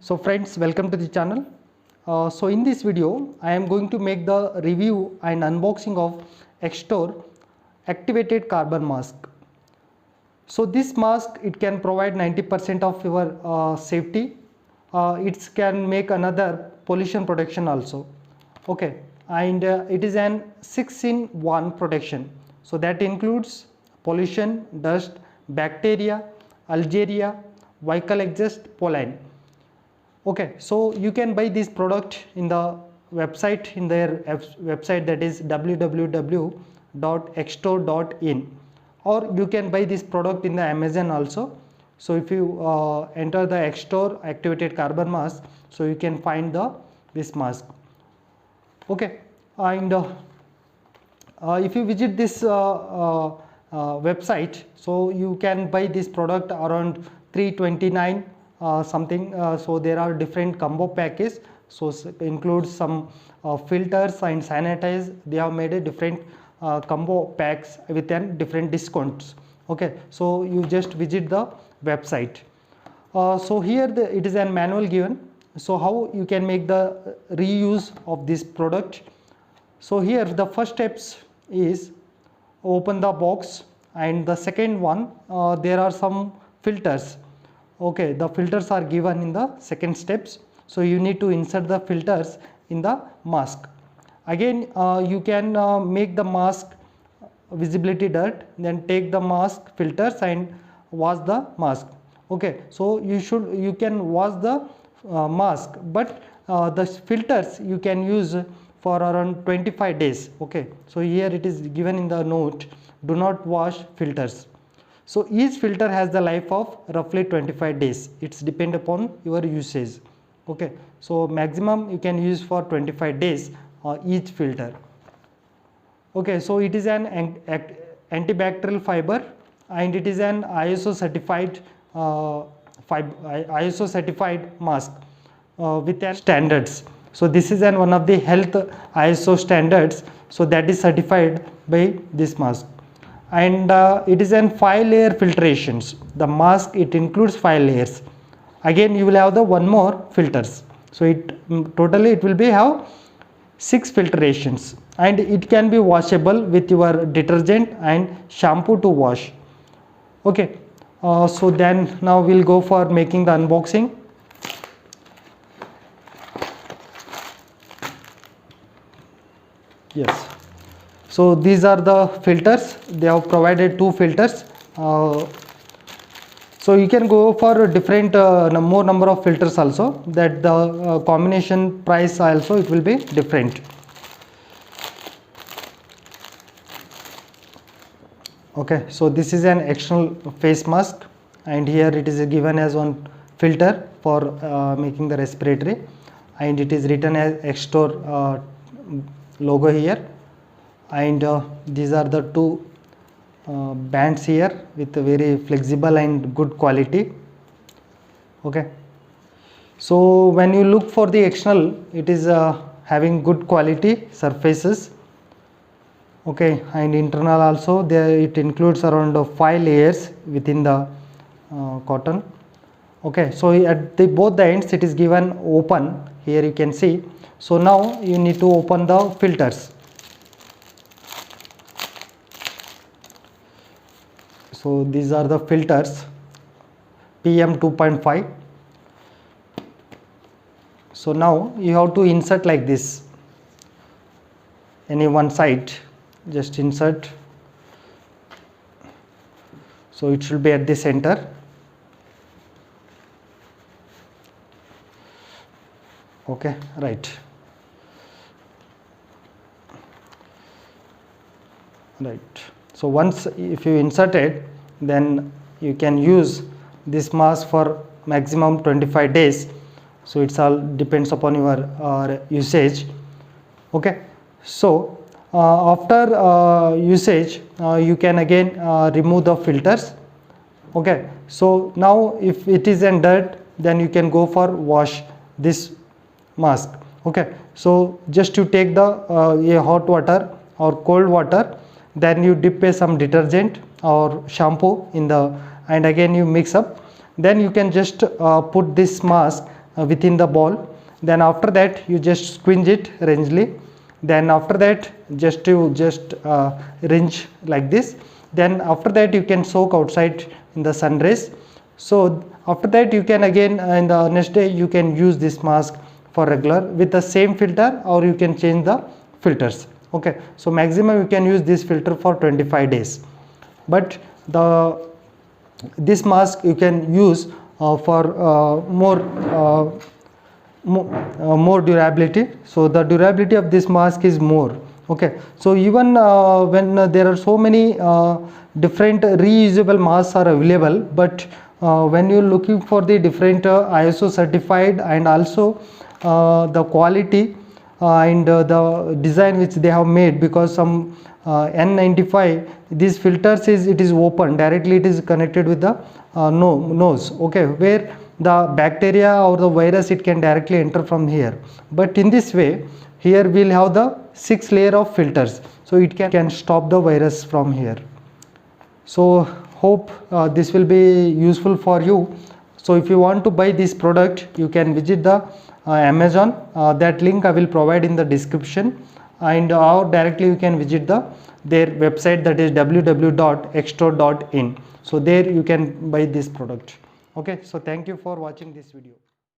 So friends, welcome to the channel. So in this video I am going to make the review and unboxing of Extor activated carbon mask. So this mask, it can provide 90% of your safety. It can make another pollution protection also. Okay, and it is an 6-in-1 protection. So that includes pollution, dust, bacteria, Algeria, vehicle exhaust, pollen. Okay, so you can buy this product in the website, in their website, that is www.extor.in, or you can buy this product in the Amazon also. So if you enter the Extor activated carbon mask, so you can find this mask. Okay, and if you visit this website, so you can buy this product around 329 something. So there are different combo packages, so includes some filters and sanitize. They have made a different combo packs with different discounts. Okay, so you just visit the website. So here it is a manual given, so how you can make the reuse of this product. So here the first steps is open the box, and the second one, there are some filters. Okay, the filters are given in the second steps, so you need to insert the filters in the mask. Again, you can make the mask visibility dirt, then take the mask filters and wash the mask. Okay, so you can wash the mask, but the filters you can use for around 25 days. Okay, so here it is given in the note, do not wash filters. So each filter has the life of roughly 25 days. It's depend upon your usage. Okay, so maximum you can use for 25 days each filter. Okay, so it is an antibacterial fiber, and it is an ISO certified mask with standards. So this is one of the health ISO standards, so that is certified by this mask. And it is an 5-layer filtrations. The mask, it includes 5 layers. Again you will have the one more filters, so it totally it will be have 6 filtrations, and it can be washable with your detergent and shampoo to wash. Okay, so then now we'll go for making the unboxing. Yes, so these are the filters. They have provided 2 filters. So you can go for different more number of filters also, that the combination price also it will be different. Okay, so this is an external face mask, and here it is given as one filter for making the respiratory, and it is written as Extor logo here, and these are the 2 bands here with a very flexible and good quality. Okay, so when you look for the external, it is having good quality surfaces. Okay, and internal also there it includes around 5 layers within the cotton. Okay, so at both the ends it is given open, here you can see. So now you need to open the filters. So these are the filters, PM 2.5. So now you have to insert like this, any one side, just insert. So it should be at the center. Okay, right. So once if you insert it, then you can use this mask for maximum 25 days. So it's all depends upon your usage. Okay, so after usage you can again remove the filters. Okay, so now if it is in dirt, then you can go for wash this mask. Okay, so just to take the hot water or cold water, then you dip some detergent or shampoo in the, and again you mix up, then you can just put this mask within the ball. Then after that you just squeeze it rangely. Then after that you just rinse like this. Then after that you can soak outside in the sun rays. So after that you can again in the next day you can use this mask for regular with the same filter, or you can change the filters. Okay, so maximum you can use this filter for 25 days. But this mask you can use for more durability. So the durability of this mask is more. Okay, so even when there are so many different reusable masks are available, but when you're looking for the different ISO certified and also the quality and the design which they have made, because some N95 these filters it is open directly, it is connected with the nose. Okay, where the bacteria or the virus it can directly enter from here. But in this way here we'll have the 6 layer of filters, so it can stop the virus from here. So hope this will be useful for you. So if you want to buy this product, you can visit the Amazon. That link I will provide in the description, and or directly you can visit their website, that is www.xtro.in. So there you can buy this product. Okay, so thank you for watching this video.